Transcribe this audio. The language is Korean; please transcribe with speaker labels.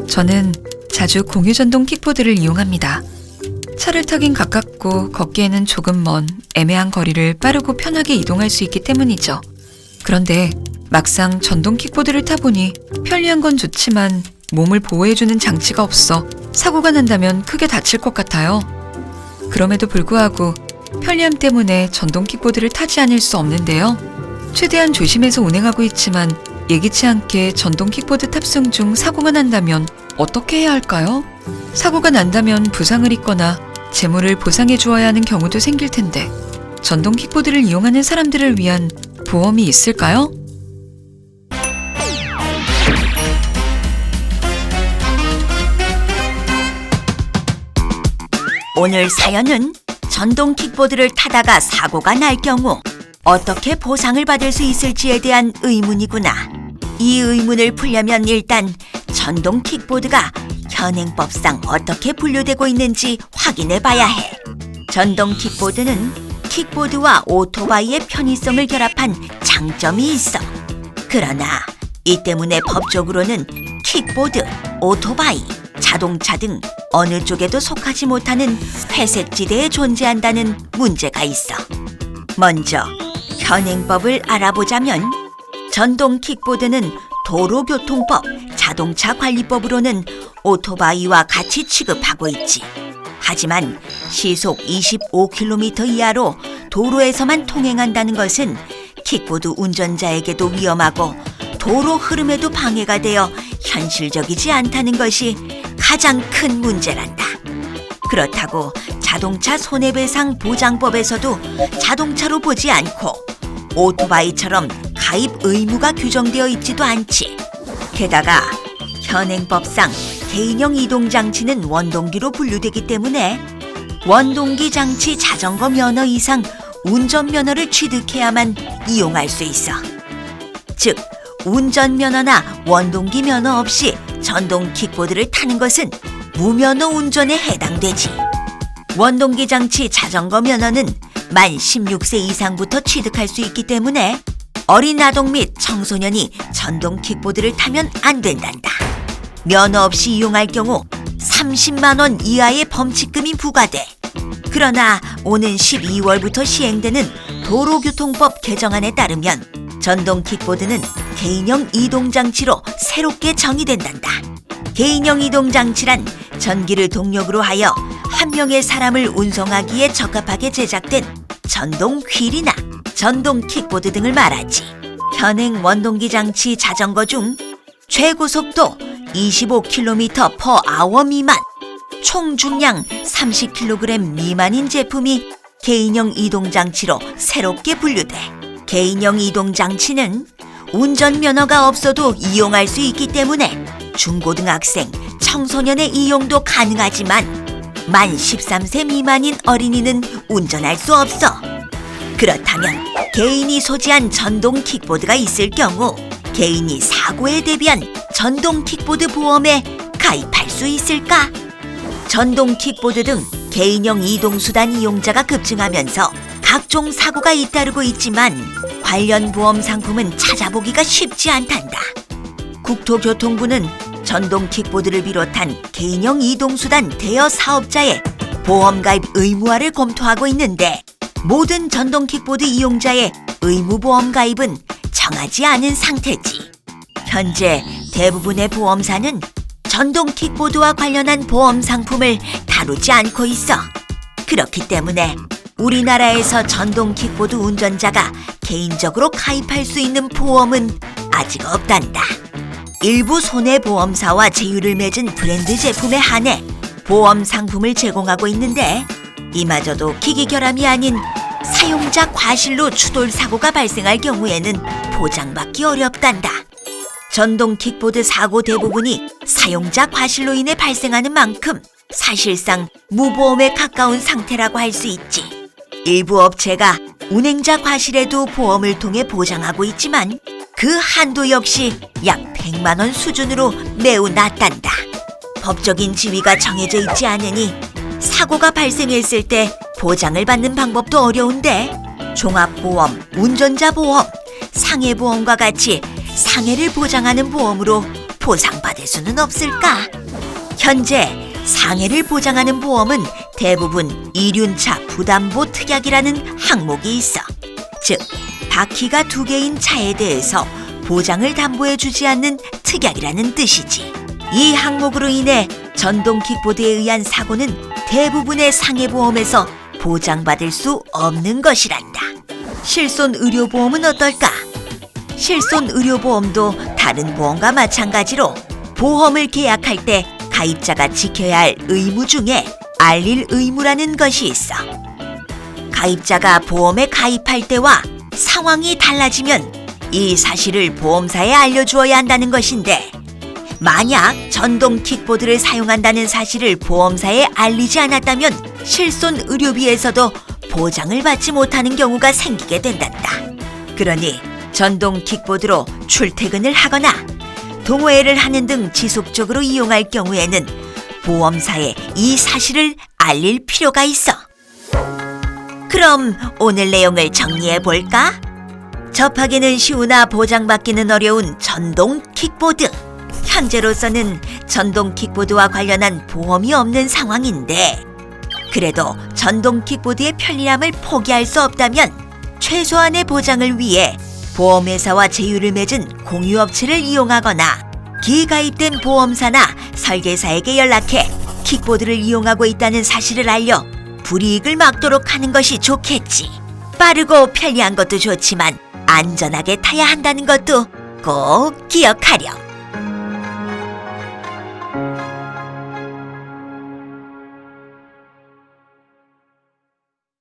Speaker 1: 저는 자주 공유전동 킥보드를 이용합니다. 차를 타긴 가깝고 걷기에는 조금 먼 애매한 거리를 빠르고 편하게 이동할 수 있기 때문이죠. 그런데 막상 전동 킥보드를 타보니 편리한 건 좋지만 몸을 보호해주는 장치가 없어 사고가 난다면 크게 다칠 것 같아요. 그럼에도 불구하고 편리함 때문에 전동 킥보드를 타지 않을 수 없는데요. 최대한 조심해서 운행하고 있지만 예기치 않게 전동 킥보드 탑승 중 사고가 난다면 어떻게 해야 할까요? 사고가 난다면 부상을 입거나 재물을 보상해 주어야 하는 경우도 생길 텐데 전동 킥보드를 이용하는 사람들을 위한 보험이 있을까요?
Speaker 2: 오늘 사연은 전동 킥보드를 타다가 사고가 날 경우 어떻게 보상을 받을 수 있을지에 대한 의문이구나. 이 의문을 풀려면 일단 전동 킥보드가 현행법상 어떻게 분류되고 있는지 확인해 봐야 해. 전동 킥보드는 킥보드와 오토바이의 편의성을 결합한 장점이 있어. 그러나 이 때문에 법적으로는 킥보드, 오토바이, 자동차 등 어느 쪽에도 속하지 못하는 회색지대에 존재한다는 문제가 있어. 먼저 현행법을 알아보자면 전동 킥보드는 도로교통법, 자동차관리법으로는 오토바이와 같이 취급하고 있지. 하지만 시속 25km 이하로 도로에서만 통행한다는 것은 킥보드 운전자에게도 위험하고 도로 흐름에도 방해가 되어 현실적이지 않다는 것이 가장 큰 문제란다. 그렇다고 자동차 손해배상 보장법에서도 자동차로 보지 않고 오토바이처럼 가입 의무가 규정되어 있지도 않지. 게다가 현행법상 개인형 이동장치는 원동기로 분류되기 때문에 원동기 장치 자전거 면허 이상 운전면허를 취득해야만 이용할 수 있어. 즉, 운전면허나 원동기 면허 없이 전동 킥보드를 타는 것은 무면허 운전에 해당되지. 원동기 장치 자전거 면허는 만 16세 이상부터 취득할 수 있기 때문에 어린 아동 및 청소년이 전동 킥보드를 타면 안 된단다. 면허 없이 이용할 경우 30만 원 이하의 범칙금이 부과돼. 그러나 오는 12월부터 시행되는 도로교통법 개정안에 따르면 전동 킥보드는 개인형 이동장치로 새롭게 정의된단다. 개인형 이동장치란 전기를 동력으로 하여 한 명의 사람을 운송하기에 적합하게 제작된 전동 휠이나 전동 킥보드 등을 말하지. 현행 원동기 장치 자전거 중 최고속도 25km/h 미만, 총 중량 30kg 미만인 제품이 개인형 이동장치로 새롭게 분류돼. 개인형 이동장치는 운전면허가 없어도 이용할 수 있기 때문에 중고등학생, 청소년의 이용도 가능하지만 만 13세 미만인 어린이는 운전할 수 없어. 그렇다면 개인이 소지한 전동 킥보드가 있을 경우 개인이 사고에 대비한 전동 킥보드 보험에 가입할 수 있을까? 전동 킥보드 등 개인형 이동수단 이용자가 급증하면서 각종 사고가 잇따르고 있지만 관련 보험 상품은 찾아보기가 쉽지 않단다. 국토교통부는 전동 킥보드를 비롯한 개인형 이동수단 대여 사업자의 보험 가입 의무화를 검토하고 있는데 모든 전동 킥보드 이용자의 의무 보험 가입은 정하지 않은 상태지. 현재 대부분의 보험사는 전동 킥보드와 관련한 보험 상품을 다루지 않고 있어. 그렇기 때문에 우리나라에서 전동 킥보드 운전자가 개인적으로 가입할 수 있는 보험은 아직 없단다. 일부 손해보험사와 제휴를 맺은 브랜드 제품에 한해 보험 상품을 제공하고 있는데 이마저도 기기 결함이 아닌 사용자 과실로 추돌 사고가 발생할 경우에는 보장받기 어렵단다. 전동 킥보드 사고 대부분이 사용자 과실로 인해 발생하는 만큼 사실상 무보험에 가까운 상태라고 할 수 있지. 일부 업체가 운행자 과실에도 보험을 통해 보장하고 있지만 그 한도 역시 약 100만 원 수준으로 매우 낮단다. 법적인 지위가 정해져 있지 않으니 사고가 발생했을 때 보장을 받는 방법도 어려운데 종합보험, 운전자보험, 상해보험과 같이 상해를 보장하는 보험으로 보상받을 수는 없을까? 현재 상해를 보장하는 보험은 대부분 이륜차 부담보 특약이라는 항목이 있어. 즉, 바퀴가 2개인 차에 대해서 보장을 담보해주지 않는 특약이라는 뜻이지. 이 항목으로 인해 전동 킥보드에 의한 사고는 대부분의 상해보험에서 보장받을 수 없는 것이란다. 실손의료보험은 어떨까? 실손의료보험도 다른 보험과 마찬가지로 보험을 계약할 때 가입자가 지켜야 할 의무 중에 알릴 의무라는 것이 있어. 가입자가 보험에 가입할 때와 상황이 달라지면 이 사실을 보험사에 알려주어야 한다는 것인데, 만약 전동 킥보드를 사용한다는 사실을 보험사에 알리지 않았다면 실손 의료비에서도 보장을 받지 못하는 경우가 생기게 된단다. 그러니 전동 킥보드로 출퇴근을 하거나 동호회를 하는 등 지속적으로 이용할 경우에는 보험사에 이 사실을 알릴 필요가 있어. 그럼 오늘 내용을 정리해 볼까? 접하기는 쉬우나 보장받기는 어려운 전동 킥보드. 현재로서는 전동 킥보드와 관련한 보험이 없는 상황인데, 그래도 전동 킥보드의 편리함을 포기할 수 없다면 최소한의 보장을 위해 보험회사와 제휴를 맺은 공유업체를 이용하거나 기가입된 보험사나 설계사에게 연락해 킥보드를 이용하고 있다는 사실을 알려 불이익을 막도록 하는 것이 좋겠지. 빠르고 편리한 것도 좋지만 안전하게 타야 한다는 것도 꼭 기억하렴.